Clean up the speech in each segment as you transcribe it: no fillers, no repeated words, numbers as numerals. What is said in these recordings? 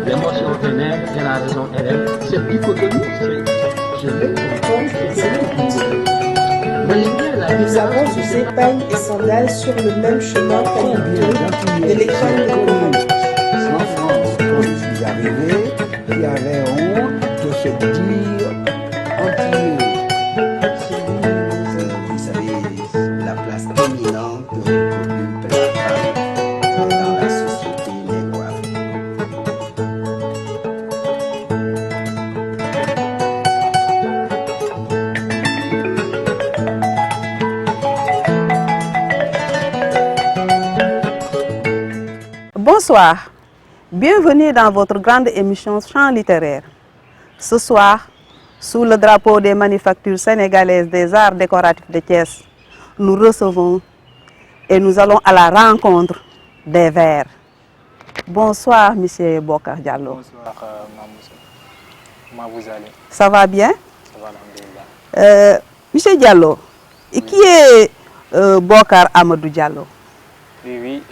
L'émotion ténèbre et la raison élève. Cette dichotomie, je l'ai compris, Nous avons usé paille et sandales sur le même chemin caillouteux de l'école coranique. En France, quand je suis arrivé, il y avait honte de se dire antillais. Vous savez, la place dominante qu'occupe la femme dans la société négro-africaine. Bonsoir, bienvenue dans votre grande émission Chant littéraire. Ce soir, sous le drapeau des manufactures sénégalaises des arts décoratifs de Thiès, nous recevons et nous allons à la rencontre des vers. Bonsoir, monsieur Bokar Diallo. Bonsoir, Mamoussa. Comment vous allez? Ça va bien? Ça va, alhamdoulilah. Monsieur Diallo, et qui est Bokar Amadou Diallo? Oui,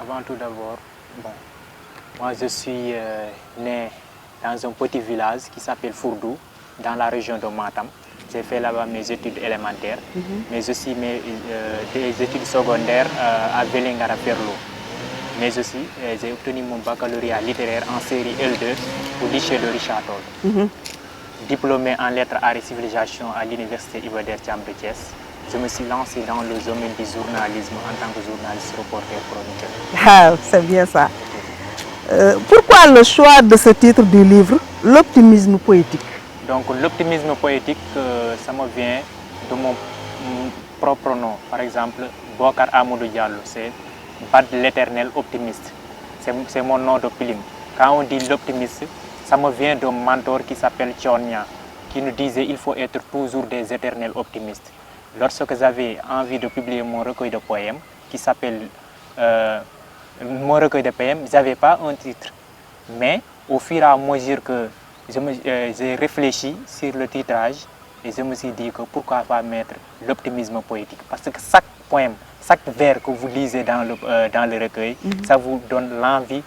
avant tout d'abord, bon, moi je suis né dans un petit village qui s'appelle Fourdou, dans la région de Matam. J'ai fait là-bas mes études élémentaires, mais aussi des études secondaires à Vélingara Perlo. Mais aussi, j'ai obtenu mon baccalauréat littéraire en série L2 au lycée de Richard Toll. Diplômé en lettres arts et civilisation à l'université Iba Der Thiam de Thiès, je me suis lancé dans le domaine du journalisme en tant que journaliste reporter chroniqueur. Ah, c'est bien ça. Pourquoi le choix de ce titre du livre, L'optimisme poétique? Donc l'optimisme poétique, ça me vient de mon propre nom. Par exemple, Bokar Amadou Diallo, c'est Bad l'éternel optimiste. C'est mon nom de plume. Quand on dit l'optimiste, ça me vient d'un mentor qui s'appelle Tchonia, qui nous disait qu'il faut être toujours des éternels optimistes. Lorsque j'avais envie de publier mon recueil de poèmes, qui s'appelle mon recueil de poèmes, je n'avais pas un titre. Mais au fur et à mesure que j'ai réfléchi sur le titrage, et je me suis dit que pourquoi pas mettre l'optimisme poétique. Parce que chaque poème, chaque vers que vous lisez dans le recueil, ça vous donne l'envie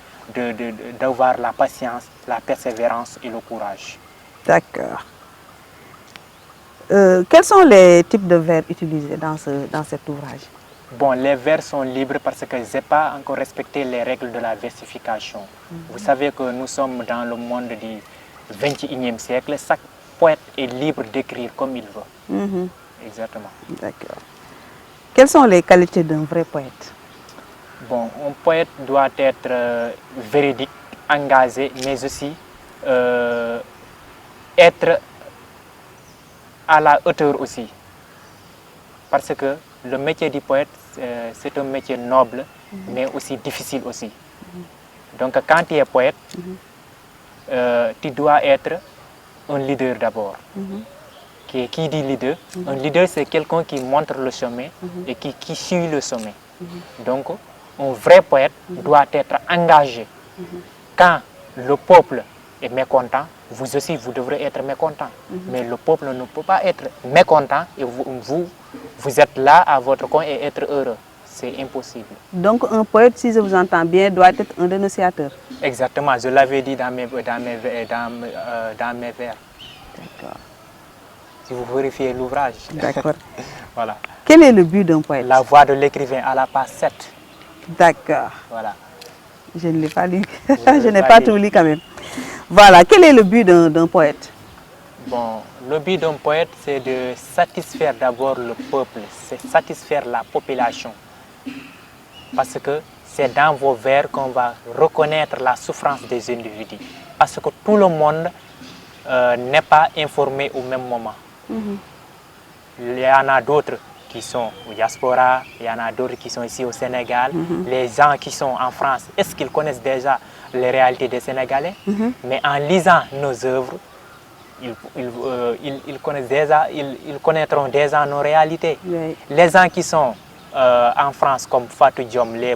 d'avoir la patience, la persévérance et le courage. D'accord. Quels sont les types de vers utilisés dans cet ouvrage? Bon, les vers sont libres parce que je n'ai pas encore respecté les règles de la versification. Vous savez que nous sommes dans le monde du XXIe siècle. Chaque poète est libre d'écrire comme il veut. Exactement. D'accord. Quelles sont les qualités d'un vrai poète? Bon, un poète doit être véridique, engagé, mais aussi être à la hauteur aussi. Parce que le métier du poète, c'est un métier noble, mais aussi difficile aussi. Donc quand tu es poète, tu dois être un leader d'abord. Qui dit leader? Un leader, c'est quelqu'un qui montre le chemin et qui suit le chemin. Donc un vrai poète doit être engagé. Quand le peuple est mécontent, vous aussi, vous devrez être mécontent. Mais le peuple ne peut pas être mécontent et vous êtes là à votre coin et être heureux. C'est impossible. Donc un poète, si je vous entends bien, doit être un dénonciateur. Exactement, je l'avais dit dans mes vers. D'accord. Si vous vérifiez l'ouvrage. D'accord. Voilà. Quel est le but d'un poète? La voix de l'écrivain à la page 7. D'accord. Voilà. Je ne l'ai pas lu. Je n'ai pas tout lu quand même. Voilà. Quel est le but d'un poète? Bon, le but d'un poète, c'est de satisfaire d'abord le peuple, c'est satisfaire la population. Parce que c'est dans vos vers qu'on va reconnaître la souffrance des individus. Parce que tout le monde n'est pas informé au même moment. Il y en a d'autres qui sont au diaspora, il y en a d'autres qui sont ici au Sénégal. Les gens qui sont en France, est-ce qu'ils connaissent déjà les réalités des Sénégalais? Mais en lisant nos œuvres, ils connaîtront déjà nos réalités. Oui. Les gens qui sont en France, comme Fatou Diom, les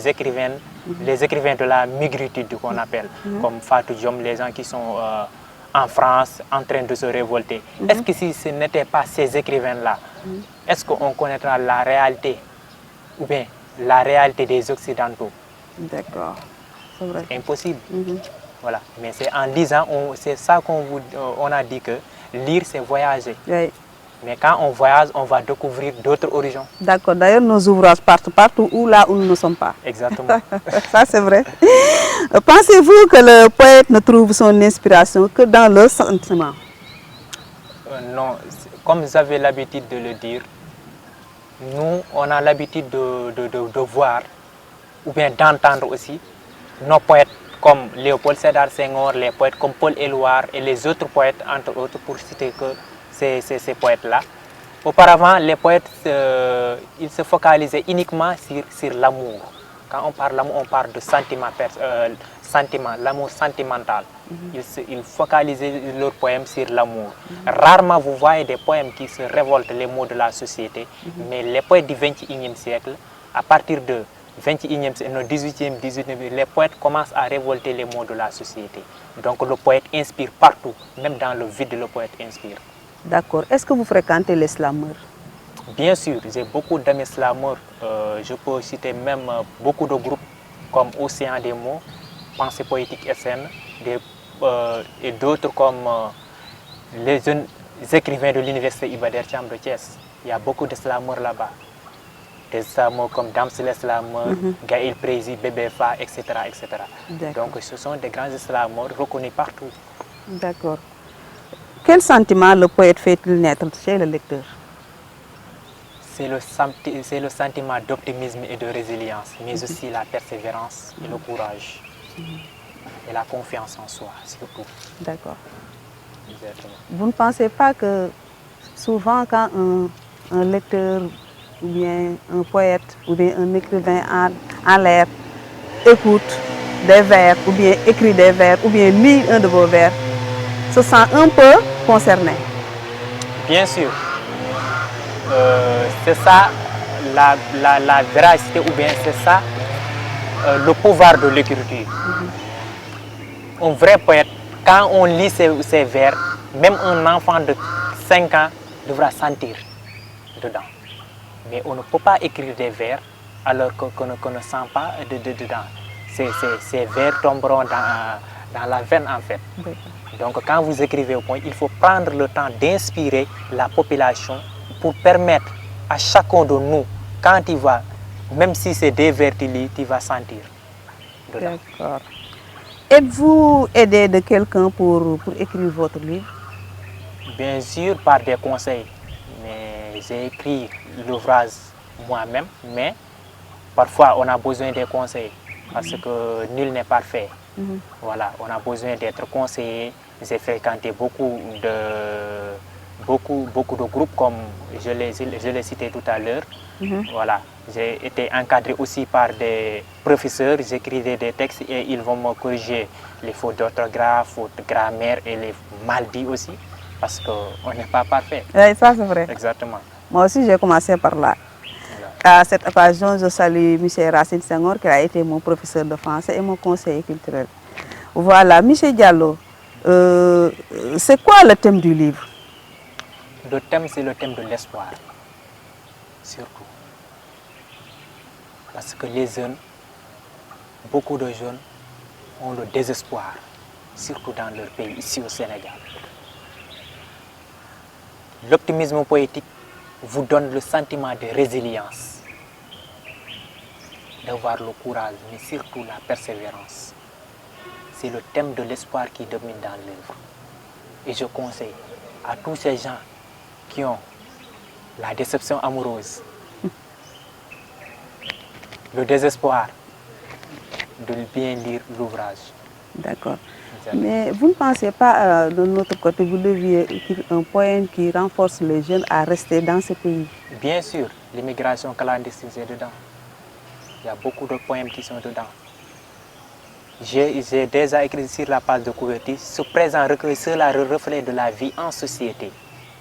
écrivains de la migritude qu'on appelle, comme Fatou Diom, les gens qui sont en France en train de se révolter. Est-ce que si ce n'était pas ces écrivains-là, est-ce qu'on connaîtra la réalité ou bien la réalité des Occidentaux? D'accord, c'est vrai. Impossible. Voilà. Mais c'est en lisant, c'est ça on a dit que lire, c'est voyager. Oui. Mais quand on voyage, on va découvrir d'autres horizons. D'accord. D'ailleurs, nos ouvrages partent partout où là où nous ne sommes pas. Exactement. Ça, c'est vrai. Pensez-vous que le poète ne trouve son inspiration que dans le sentiment? Non, comme vous avez l'habitude de le dire, nous, on a l'habitude de voir ou bien d'entendre aussi nos poètes comme Léopold Sédar Senghor, les poètes comme Paul Éluard et les autres poètes, entre autres, pour citer que ces poètes-là. Auparavant, les poètes, ils se focalisaient uniquement sur l'amour. Quand on parle d'amour, on parle de sentiment, l'amour sentimental. Ils focalisaient leurs poèmes sur l'amour. Rarement vous voyez des poèmes qui se révoltent les maux de la société, mais les poètes du XXIe siècle, à partir de 21e siècle, non, 18e, 19e, les poètes commencent à révolter les maux de la société. Donc le poète inspire partout, même dans le vide, le poète inspire. D'accord. Est-ce que vous fréquentez les slameurs? Bien sûr, j'ai beaucoup d'amis slameurs. Je peux citer même beaucoup de groupes comme Océan des mots, Pensée poétique SN, et d'autres comme les jeunes écrivains de l'université Iba Der Thiam de Thiès. Il y a beaucoup de slameurs là-bas. Des slameurs comme Damsele Slameur, Gaël Prési, Bébé Fa, etc. etc. Donc ce sont des grands slameurs reconnus partout. D'accord. Quel sentiment le poète fait-il naître chez le lecteur? C'est le sentiment d'optimisme et de résilience, mais aussi la persévérance et le courage. Et la confiance en soi, surtout. D'accord. Exactement. Vous ne pensez pas que souvent quand un lecteur ou bien un poète ou bien un écrivain en l'air écoute des vers ou bien écrit des vers ou bien lit un de vos vers, se sent un peu concerné? Bien sûr. C'est ça la véracité ou bien c'est ça le pouvoir de l'écriture. Un vrai poète, quand on lit ses vers, même un enfant de 5 ans devra sentir dedans. Mais on ne peut pas écrire des vers alors qu'on ne sent pas dedans. Ces vers tomberont dans la veine en fait. Donc quand vous écrivez au point, il faut prendre le temps d'inspirer la population pour permettre à chacun de nous, quand il va, même si c'est des vers tu vas sentir dedans. D'accord. Êtes-vous aidé de quelqu'un pour écrire votre livre? Bien sûr, par des conseils. Mais j'ai écrit l'ouvrage moi-même, mais parfois on a besoin des conseils parce que nul n'est parfait. Voilà, on a besoin d'être conseillé. J'ai fréquenté beaucoup de groupes comme je l'ai cité tout à l'heure. Voilà, j'ai été encadré aussi par des professeurs, j'écrivais des textes et ils vont me corriger les fautes d'orthographe, fautes de grammaire et les mal dits aussi, parce qu'on n'est pas parfait. Oui, ça c'est vrai. Exactement. Moi aussi j'ai commencé par là. Voilà. À cette occasion, je salue M. Racine Senghor qui a été mon professeur de français et mon conseiller culturel. Voilà, M. Diallo, c'est quoi le thème du livre? Le thème, c'est le thème de l'espoir, surtout. Parce que les jeunes, beaucoup de jeunes ont le désespoir, surtout dans leur pays, ici au Sénégal. L'optimisme poétique vous donne le sentiment de résilience, d'avoir le courage, mais surtout la persévérance. C'est le thème de l'espoir qui domine dans l'œuvre. Et je conseille à tous ces gens qui ont la déception amoureuse, le désespoir, de bien lire l'ouvrage. D'accord. Mais vous ne pensez pas, de notre côté, vous deviez écrire un poème qui renforce les jeunes à rester dans ce pays? Bien sûr, l'immigration clandestine, c'est dedans. Il y a beaucoup de poèmes qui sont dedans. J'ai déjà écrit sur la page de couverture, ce présent recueil sera le reflet de la vie en société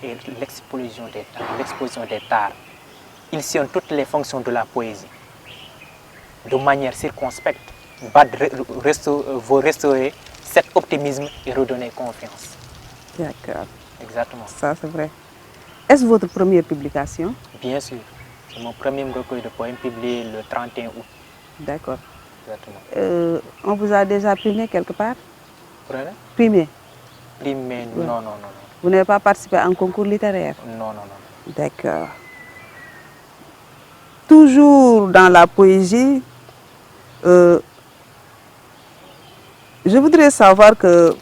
et l'explosion des tares. Il sillonne toutes les fonctions de la poésie. De manière circonspecte, vous restaurer cet optimisme et redonner confiance. D'accord. Exactement. Ça, c'est vrai. Est-ce votre première publication? Bien sûr. C'est mon premier recueil de poèmes publié le 31 août. D'accord. Exactement. On vous a déjà primé quelque part? Prenez? Primé? Primé, Ouais. non, non, non, non. Vous n'avez pas participé à un concours littéraire? Non, non, non. D'accord. Toujours dans la poésie, je voudrais savoir que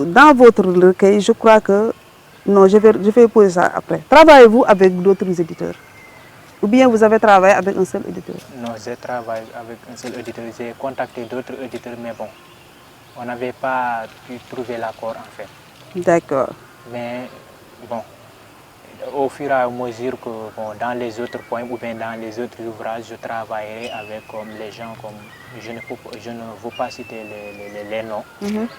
dans votre recueil, je crois que... Non, je vais poser ça après. Travaillez-vous avec d'autres éditeurs? Ou bien vous avez travaillé avec un seul éditeur? Non, j'ai travaillé avec un seul éditeur. J'ai contacté d'autres éditeurs, mais bon, on n'avait pas pu trouver l'accord en fait. D'accord. Mais bon, au fur et à mesure que bon, dans les autres poèmes ou bien dans les autres ouvrages, je travaillerai avec les gens comme... Je ne veux pas citer les noms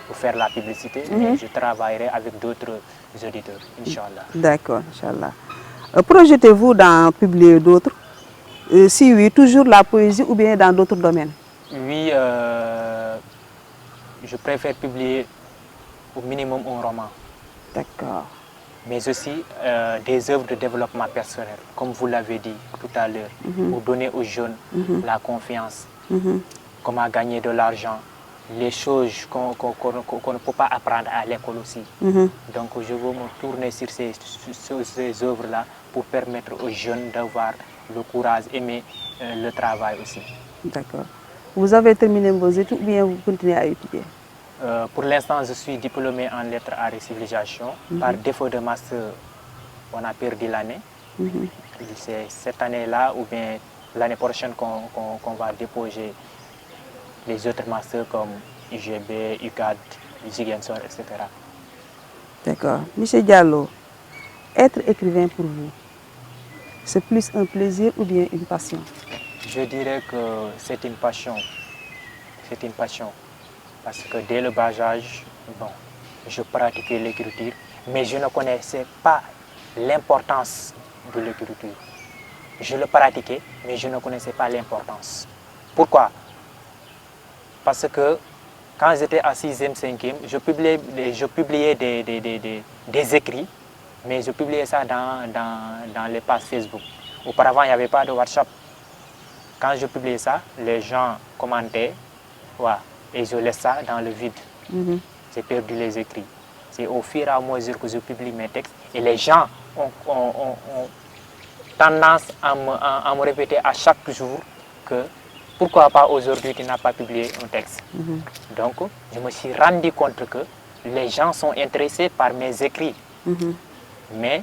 pour faire la publicité, mais je travaillerai avec d'autres éditeurs, Inch'Allah. D'accord, Inch'Allah. Projetez-vous d'en publier d'autres? Si oui, toujours la poésie ou bien dans d'autres domaines? Oui, je préfère publier au minimum un roman. D'accord. Mais aussi des œuvres de développement personnel, comme vous l'avez dit tout à l'heure, pour donner aux jeunes la confiance, comment gagner de l'argent, les choses qu'on ne peut pas apprendre à l'école aussi. Donc je veux me tourner sur ces œuvres-là pour permettre aux jeunes d'avoir le courage, aimer le travail aussi. D'accord. Vous avez terminé vos études ou bien vous continuez à étudier? Pour l'instant, je suis diplômé en lettres, arts et civilisation. Par défaut de master, on a perdu l'année. C'est cette année-là ou bien l'année prochaine qu'on va déposer les autres masters comme UGB, UCAD, Ziguinchor, etc. D'accord. Monsieur Diallo, être écrivain pour vous, c'est plus un plaisir ou bien une passion? Je dirais que c'est une passion. C'est une passion. Parce que dès le bas âge, bon, je pratiquais l'écriture, mais je ne connaissais pas l'importance de l'écriture. Je le pratiquais, mais je ne connaissais pas l'importance. Pourquoi? Parce que quand j'étais à 6e, 5e, je publiais des écrits, mais je publiais ça dans les pages Facebook. Auparavant, il n'y avait pas de WhatsApp. Quand je publiais ça, les gens commentaient, ouais, et je laisse ça dans le vide. J'ai perdu les écrits. C'est au fur et à mesure que je publie mes textes et les gens ont tendance à me répéter à chaque jour que pourquoi pas aujourd'hui tu n'as pas publié un texte. Donc je me suis rendu compte que les gens sont intéressés par mes écrits. Mais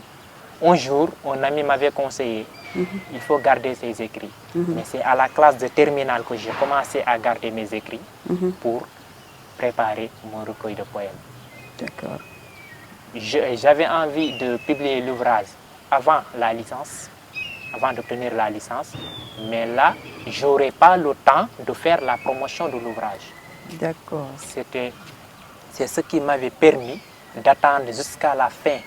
un jour, un ami m'avait conseillé, il faut garder ses écrits. Mais c'est à la classe de terminale que j'ai commencé à garder mes écrits pour préparer mon recueil de poèmes. D'accord. J'avais envie de publier l'ouvrage avant la licence, avant d'obtenir la licence, mais là, je n'aurais pas le temps de faire la promotion de l'ouvrage. D'accord. C'est ce qui m'avait permis d'attendre jusqu'à la fin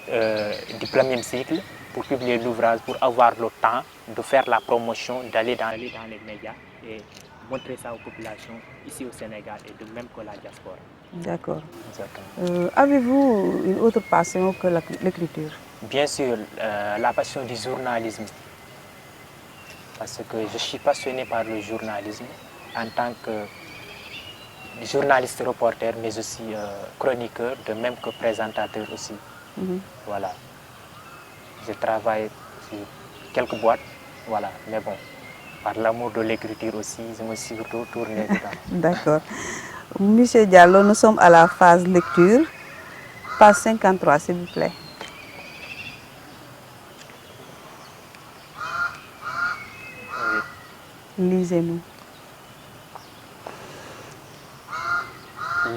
du premier cycle pour publier l'ouvrage, pour avoir le temps de faire la promotion, d'aller dans les médias et montrer ça aux populations ici au Sénégal et de même que la diaspora. D'accord. Exactement. Avez-vous une autre passion que l'écriture? Bien sûr, la passion du journalisme, parce que je suis passionné par le journalisme en tant que journaliste reporter, mais aussi chroniqueur, de même que présentateur aussi. Voilà. Je travaille sur quelques boîtes, voilà, mais bon, par l'amour de l'écriture aussi, je me suis retourné dedans. D'accord. Monsieur Diallo, nous sommes à la phase lecture. Page 53, s'il vous plaît. Lisez-nous.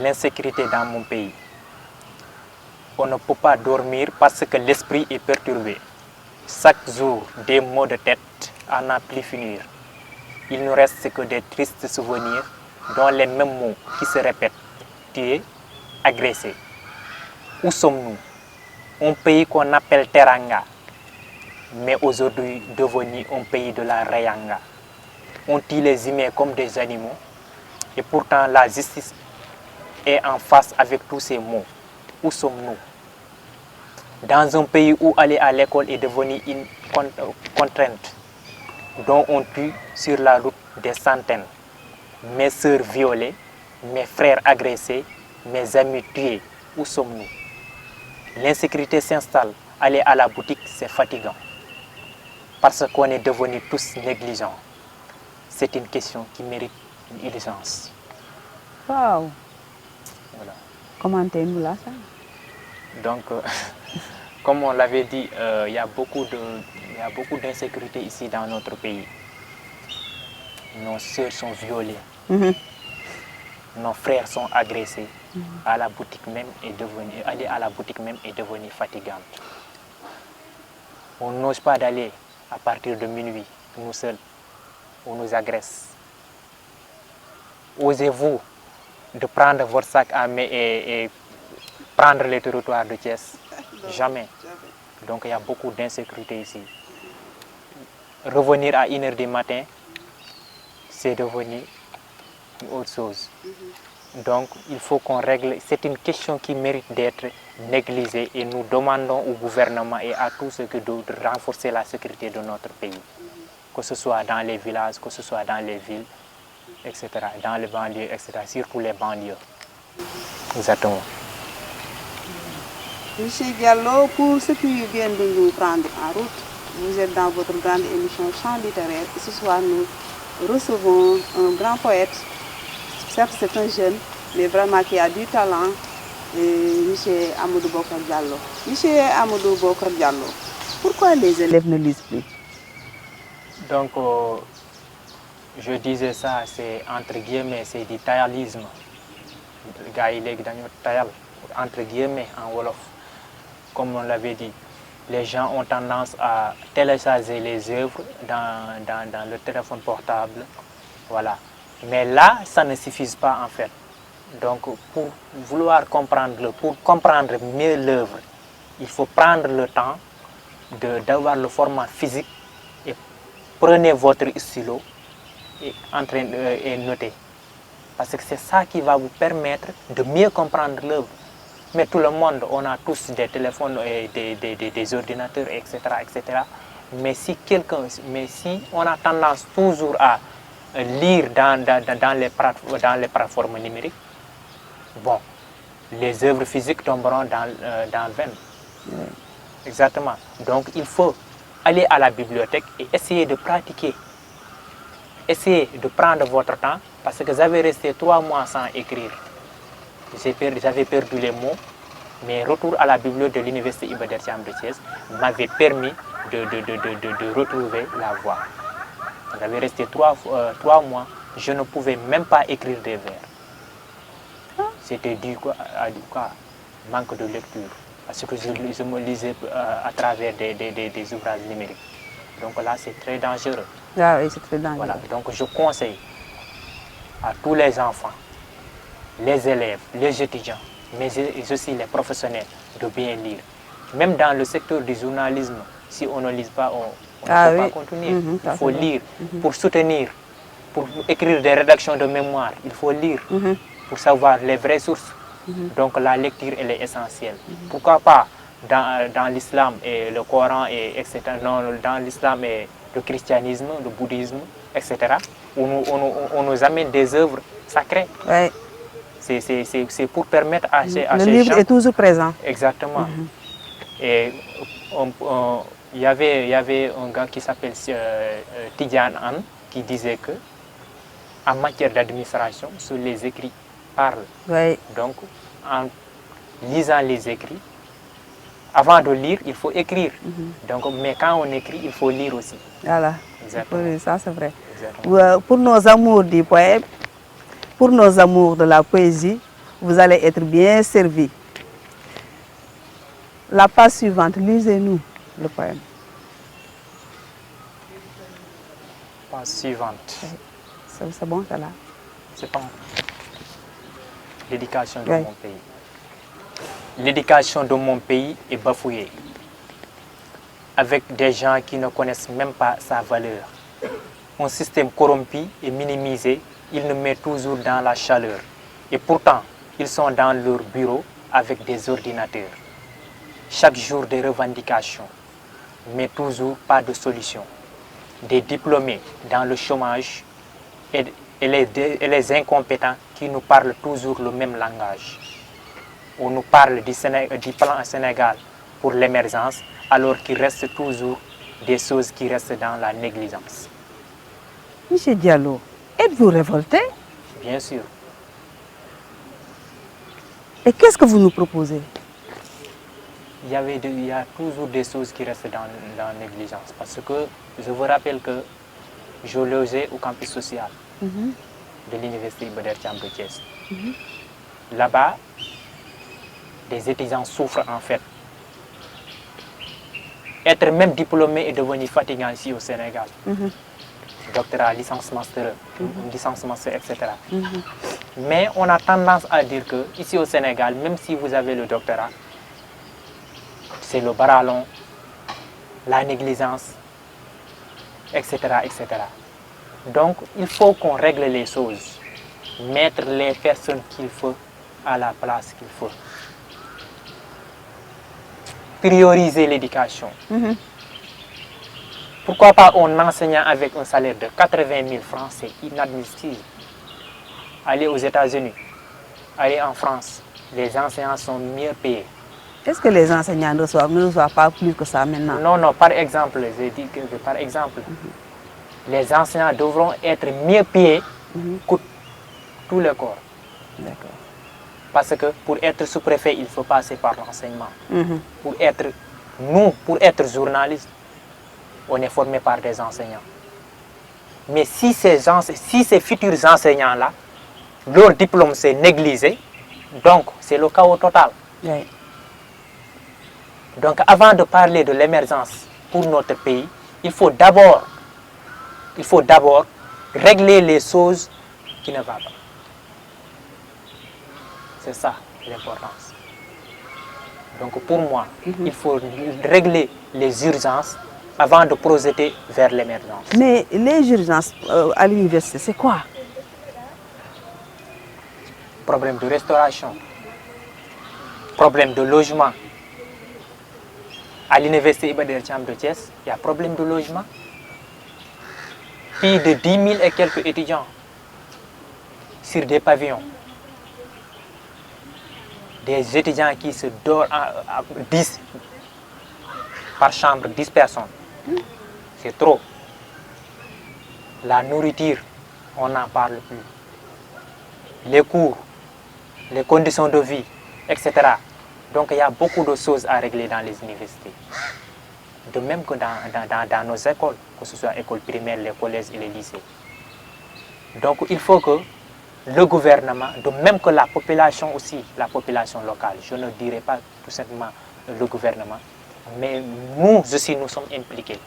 L'insécurité dans mon pays. On ne peut pas dormir parce que l'esprit est perturbé. Chaque jour, des maux de tête à n'en plus finir. Il ne reste que des tristes souvenirs dont les mêmes mots qui se répètent. Tué, agressé. Où sommes-nous? Un pays qu'on appelle Teranga, mais aujourd'hui devenu un pays de la Rayanga. On tue les humains comme des animaux et pourtant la justice est en face avec tous ces mots. Où sommes-nous? Dans un pays où aller à l'école est devenu une contrainte, dont on tue sur la route des centaines. mes sœurs violées, mes frères agressés, mes amis tués. Où sommes-nous? L'insécurité s'installe. Aller à la boutique, c'est fatigant. Parce qu'on est devenus tous négligents. C'est une question qui mérite une urgence. Waouh. Voilà. Commentez-nous là ça. Donc, comme on l'avait dit, il y a beaucoup d'insécurité ici dans notre pays. Nos sœurs sont violées. Nos frères sont agressés. À la boutique même aller à la boutique même est devenu fatigant. On n'ose pas d'aller à partir de minuit, nous seuls. On nous agresse. Osez-vous de prendre votre sac à main et prendre les territoires de Thiès? Jamais. Donc il y a beaucoup d'insécurité ici. Revenir à 1h du matin, c'est devenu une autre chose. Donc il faut qu'on règle, c'est une question qui mérite d'être négligée et nous demandons au gouvernement et à tous ceux qui doivent renforcer la sécurité de notre pays. Que ce soit dans les villages, que ce soit dans les villes, etc., dans les banlieues, etc., surtout les banlieues. Exactement. Monsieur Diallo, pour ceux qui viennent de nous prendre en route, vous êtes dans votre grande émission Chant littéraire. Et ce soir, nous recevons un grand poète. Certes, c'est un jeune, mais vraiment qui a du talent, monsieur Amadou Bokar Diallo. Monsieur Amadou Bokar Diallo, pourquoi les élèves ne lisent plus? Donc, je disais ça, c'est entre guillemets, c'est du tayalisme. Le gars, il est dans tayal, entre guillemets, en Wolof. Comme on l'avait dit, les gens ont tendance à télécharger les œuvres dans le téléphone portable. Voilà. Mais là, ça ne suffit pas en fait. Donc, pour vouloir comprendre, pour comprendre mieux l'œuvre, il faut prendre le temps d'avoir le format physique et prenez votre stylo et notez. Parce que c'est ça qui va vous permettre de mieux comprendre l'œuvre. Mais tout le monde, on a tous des téléphones et des ordinateurs, etc., etc. Mais si on a tendance toujours à lire dans les plateformes numériques, bon, les œuvres physiques tomberont dans le vent. Exactement. Donc il faut aller à la bibliothèque et essayer de pratiquer. Essayez de prendre votre temps parce que vous avez resté 3 mois sans écrire. J'avais perdu les mots, mais retour à la bibliothèque de l'Université Iba Der Thiam de Thiès m'avait permis de retrouver la voie. J'avais resté 3 mois, je ne pouvais même pas écrire des vers. C'était dû à manque de lecture, parce que je me lisais à travers des ouvrages numériques. Donc là, c'est très dangereux. Ah oui, c'est très dangereux. Voilà. Donc je conseille à tous les enfants, les élèves, les étudiants, mais aussi les professionnels de bien lire. Même dans le secteur du journalisme, si on ne lit pas, on ne peut pas continuer. Il faut lire pour soutenir, pour écrire des rédactions de mémoire. Il faut lire pour savoir les vraies sources. Donc la lecture, elle est essentielle. Pourquoi pas dans l'islam et le Coran, etc. Non, dans l'islam et le christianisme, le bouddhisme, etc. On nous amène des œuvres sacrées. Ouais. C'est pour permettre à ces gens... Le livre est toujours présent. Exactement. Et il y avait un gars qui s'appelle Tidjane Anne qui disait que en matière d'administration, seuls les écrits parlent. Ouais. Donc, en lisant les écrits, avant de lire, il faut écrire. Donc, mais quand on écrit, il faut lire aussi. Voilà. Exactement. Ça, c'est vrai. Exactement. Pour nos amours du poème, pour nos amours de la poésie, vous allez être bien servis. La page suivante, lisez-nous le poème. Page suivante. C'est bon, ça là. C'est pas l'éducation de mon pays. L'éducation de mon pays est bafouée, avec des gens qui ne connaissent même pas sa valeur. Un système corrompu et minimisé, ils nous mettent toujours dans la chaleur. Et pourtant, ils sont dans leur bureau avec des ordinateurs. Chaque jour des revendications, mais toujours pas de solution. Des diplômés dans le chômage et et les incompétents qui nous parlent toujours le même langage. On nous parle du plan Sénégal pour l'émergence, alors qu'il reste toujours des choses qui restent dans la négligence. Monsieur Diallo, êtes-vous révolté? Bien sûr. Et qu'est-ce que vous nous proposez? Il y a toujours des choses qui restent dans la négligence. Parce que je vous rappelle que je logeais au campus social de l'université Iba Der Thiam de Thiès. Là-bas, des étudiants souffrent en fait. Être même diplômé est devenu fatigant ici au Sénégal. Doctorat, licence master, etc. Mais on a tendance à dire que ici au Sénégal, même si vous avez le doctorat, c'est le bras long, la négligence, etc., etc. Donc, il faut qu'on règle les choses, mettre les personnes qu'il faut à la place qu'il faut. Prioriser l'éducation. Pourquoi pas un enseignant avec un salaire de 80 000 francs, c'est inadmissible. Aller aux États-Unis, aller en France, les enseignants sont mieux payés. Est-ce que les enseignants ne reçoivent pas plus que ça maintenant? Non, non, par exemple, j'ai dit que par exemple, les enseignants devront être mieux payés que tous les corps. D'accord. Parce que pour être sous-préfet, il faut passer par l'enseignement. Pour être journaliste, on est formé par des enseignants. Mais si ces futurs enseignants-là, leur diplôme s'est négligé, donc c'est le chaos total. Oui. Donc avant de parler de l'émergence pour notre pays, il faut d'abord régler les choses qui ne vont pas. C'est ça l'importance. Donc pour moi, il faut régler les urgences avant de procéder vers l'émergence. Mais les urgences à l'université, c'est quoi? Problème de restauration, problème de logement. À l'université Iba Der Thiam de Thiès, il y a problème de logement. Plus de 10 000 et quelques étudiants sur des pavillons. Des étudiants qui se dorment à 10 par chambre, 10 personnes. C'est trop. La nourriture, on n'en parle plus. Les cours, les conditions de vie, etc. Donc il y a beaucoup de choses à régler dans les universités. De même que dans nos écoles, que ce soit écoles primaires, les collèges et les lycées. Donc il faut que le gouvernement, de même que la population aussi, la population locale, je ne dirais pas tout simplement le gouvernement, mais nous aussi nous sommes impliqués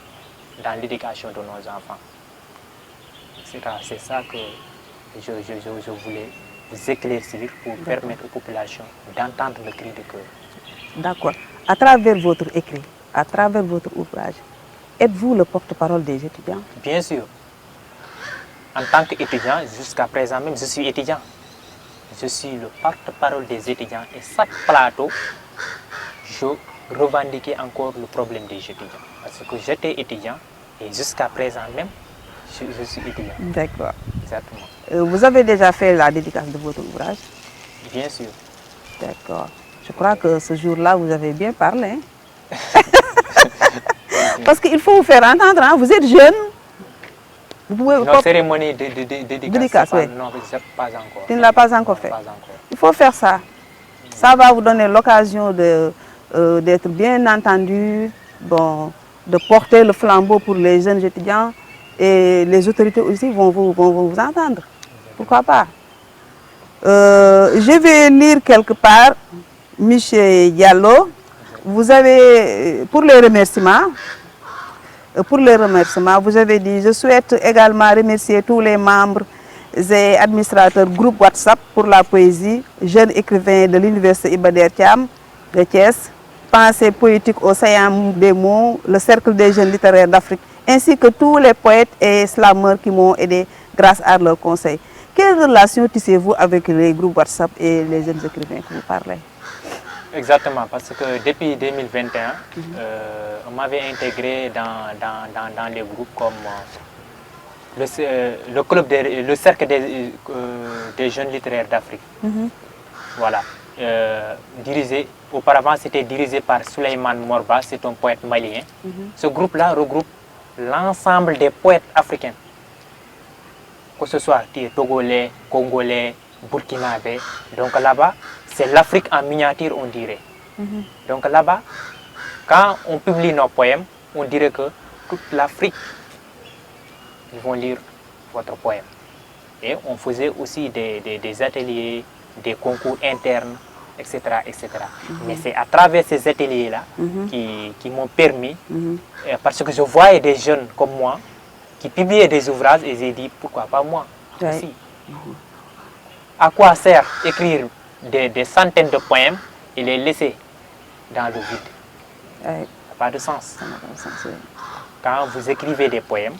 dans l'éducation de nos enfants. C'est ça que je voulais vous éclaircir pour permettre aux populations d'entendre le cri de cœur. D'accord. À travers votre écrit, à travers votre ouvrage, êtes-vous le porte-parole des étudiants? Bien sûr. En tant qu'étudiant, jusqu'à présent même, je suis étudiant. Je suis le porte-parole des étudiants et chaque plateau, je revendiquais encore le problème des étudiants. Parce que j'étais étudiant et jusqu'à présent même, je suis étudiant. D'accord. Exactement. Vous avez déjà fait la dédicace de votre ouvrage? Bien sûr. D'accord. Je crois que ce jour-là, vous avez bien parlé. Parce qu'il faut vous faire entendre, hein? Vous êtes jeune. Vous pouvez... Notre cérémonie de dédicace, oui. Non, pas encore. Tu ne l'as pas encore fait? Pas encore. Il faut faire ça. Ça va vous donner l'occasion d'être bien entendu, bon, de porter le flambeau pour les jeunes étudiants et les autorités aussi vont vous entendre. Pourquoi pas? Je vais lire quelque part, Monsieur Diallo, vous avez, pour les remerciements, vous avez dit, je souhaite également remercier tous les membres et administrateurs groupe WhatsApp pour la poésie, jeunes écrivains de l'université Iba Der Thiam de Thiès, pensée poétique au saillant des mots, le cercle des jeunes littéraires d'Afrique, ainsi que tous les poètes et slameurs qui m'ont aidé grâce à leurs conseils. Quelle relation tissez-vous avec les groupes WhatsApp et les jeunes écrivains que vous parlez? Exactement, parce que depuis 2021, on m'avait intégré dans les groupes comme le club, le cercle des jeunes littéraires d'Afrique. Voilà. Auparavant, c'était dirigé par Souleymane Morba, c'est un poète malien. Ce groupe-là regroupe l'ensemble des poètes africains. Que ce soit togolais, congolais, burkinabé. Donc là-bas, c'est l'Afrique en miniature, on dirait. Donc là-bas, quand on publie nos poèmes, on dirait que toute l'Afrique, ils vont lire votre poème. Et on faisait aussi des ateliers, des concours internes, etc. etc. Mais c'est à travers ces ateliers-là qui m'ont permis, parce que je voyais des jeunes comme moi qui publiaient des ouvrages et j'ai dit pourquoi pas moi aussi. À quoi sert écrire des centaines de poèmes et les laisser dans le vide? Ça n'a pas de sens. Quand vous écrivez des poèmes,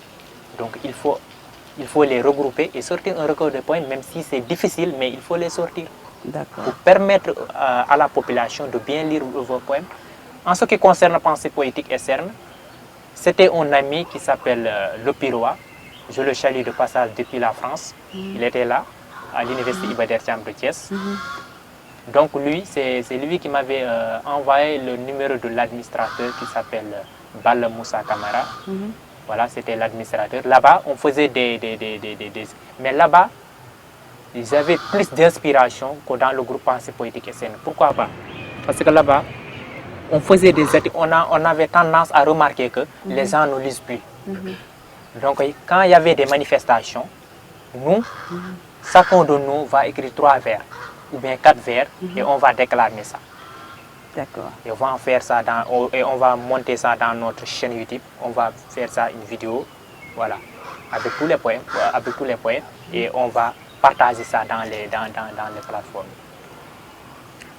donc il faut les regrouper et sortir un recueil de poèmes, même si c'est difficile, mais il faut les sortir. Pour permettre à la population de bien lire vos poèmes. En ce qui concerne la pensée poétique et CERN, c'était un ami qui s'appelle Le Pirois. Je le salue de passage depuis la France. Il était là, à l'université Iba Der Thiam de Thiès. Donc lui, c'est lui qui m'avait envoyé le numéro de l'administrateur qui s'appelle Balla Moussa Kamara. Voilà, c'était l'administrateur. Là-bas, on faisait mais là-bas, ils avaient plus d'inspiration que dans le groupe Pensée Poétique et Scène. Pourquoi pas? Parce que là-bas, on faisait on avait tendance à remarquer que les gens ne lisent plus. Donc, quand il y avait des manifestations, nous, chacun de nous va écrire 3 vers ou bien 4 vers et on va déclamer ça. D'accord. Et on va en faire ça et on va monter ça dans notre chaîne YouTube. On va faire ça une vidéo, voilà, avec tous les poèmes, et on va partager ça dans les plateformes.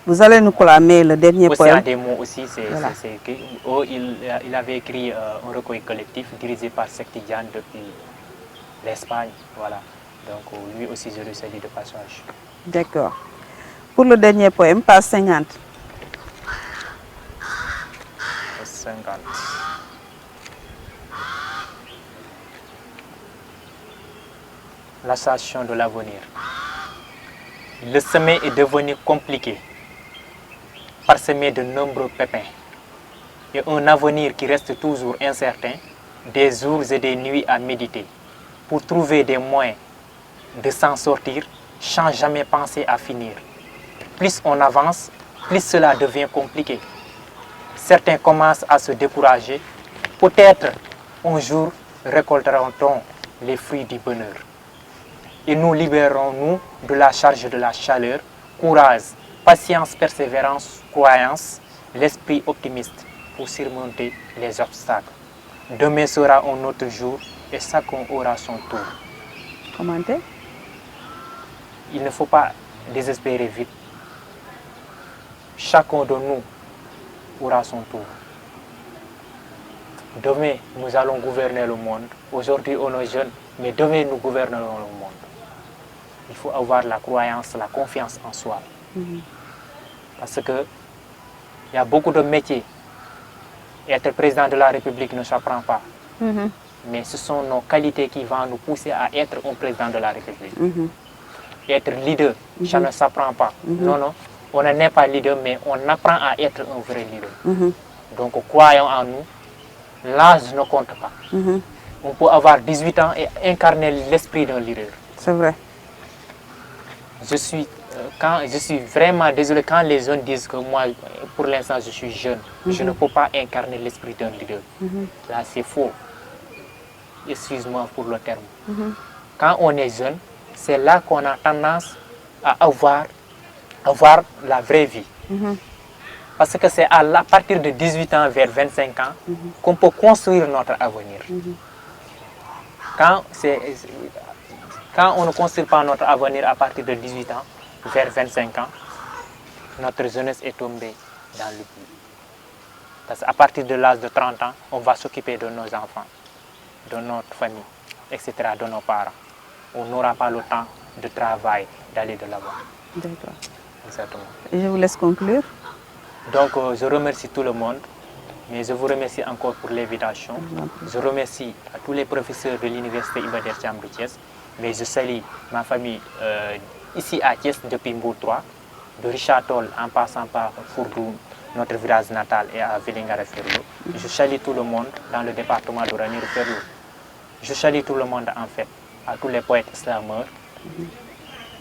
Vous allez nous clamer le dernier poème. Océan des mots aussi, il avait écrit un recueil collectif dirigé par Sekti Diane depuis l'Espagne. Voilà. Donc lui aussi, je le salue de passage. D'accord. Pour le dernier poème, page 50. 50. La station de l'avenir. Le chemin est devenu compliqué, parsemé de nombreux pépins, et un avenir qui reste toujours incertain, des jours et des nuits à méditer, pour trouver des moyens de s'en sortir, sans jamais penser à finir. Plus on avance, plus cela devient compliqué. Certains commencent à se décourager. Peut-être un jour récolteront-on les fruits du bonheur. Et nous libérons-nous de la charge de la chaleur, courage, patience, persévérance, croyance, l'esprit optimiste pour surmonter les obstacles. Demain sera un autre jour et chacun aura son tour. Commentez. Il ne faut pas désespérer vite. Chacun de nous aura son tour. Demain, nous allons gouverner le monde. Aujourd'hui, on est jeunes, mais demain, nous gouvernerons le monde. Il faut avoir la croyance, la confiance en soi. Parce que il y a beaucoup de métiers. Être président de la République ne s'apprend pas. Mais ce sont nos qualités qui vont nous pousser à être un président de la République. Être leader, ça ne s'apprend pas. Non, non. On n'est pas leader, mais on apprend à être un vrai leader. Donc, croyons en nous. L'âge ne compte pas. On peut avoir 18 ans et incarner l'esprit d'un leader. C'est vrai. Je suis vraiment désolé quand les jeunes disent que moi, pour l'instant, je suis jeune. Je ne peux pas incarner l'esprit d'un leader. Là, c'est faux. Excuse-moi pour le terme. Quand on est jeune, c'est là qu'on a tendance à avoir la vraie vie. Parce que c'est à partir de 18 ans vers 25 ans qu'on peut construire notre avenir. Quand on ne construit pas notre avenir à partir de 18 ans vers 25 ans, notre jeunesse est tombée dans l'oubli. Parce qu'à partir de l'âge de 30 ans, on va s'occuper de nos enfants, de notre famille, etc., de nos parents. On n'aura pas le temps de travail, d'aller de l'avant. D'accord. Exactement. Je vous laisse conclure. Donc, je remercie tout le monde Mais je vous remercie encore pour l'invitation. Je remercie à tous les professeurs de l'Université Iba Der Thiam de Thiès. Mais je salue ma famille ici à Thiès depuis Mbour 3, de Richard Toll en passant par Fourdou, notre village natal, et à Vélingara Ferlo. Je salue tout le monde dans le département de Ranérou Ferlo. Je salue tout le monde en fait, à tous les poètes islameurs.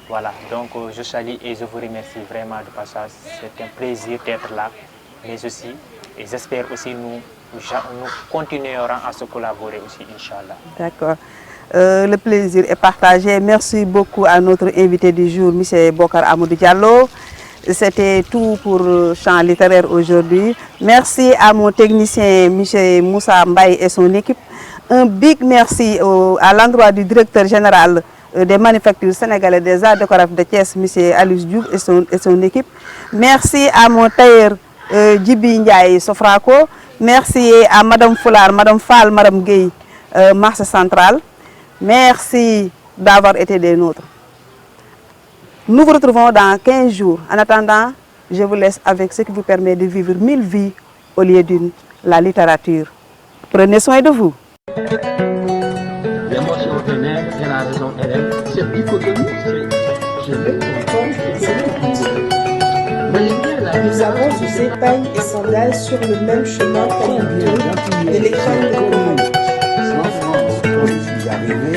Voilà, donc je salue et je vous remercie vraiment de passage. C'est un plaisir d'être là, mais aussi, et j'espère aussi nous continuerons à se collaborer aussi, Inch'Allah. D'accord. Le plaisir est partagé. Merci beaucoup à notre invité du jour, M. Bokar Amadou Diallo. C'était tout pour Champ littéraire aujourd'hui. Merci à mon technicien, M. Moussa Mbaye et son équipe. Un big merci à l'endroit du directeur général des manufactures sénégalaises des arts décoratifs de Thiès, M. Alice Diouf et son équipe. Merci à mon tailleur Djibi Ndiaye Sofraco. Merci à Mme Foulard, Mme Fall, Mme Gueye, marché central. Merci d'avoir été des nôtres. Nous vous retrouvons dans 15 jours. En attendant, je vous laisse avec ce qui vous permet de vivre 1000 vies au lieu d'une, la littérature. Prenez soin de vous. L'émotion est nègre et la raison est laide. Cette dichotomie, je l'ai Nous avons usé paille et sandales sur le même chemin caillouteux de l'école de Coran. Sans France, quand je suis arrivé,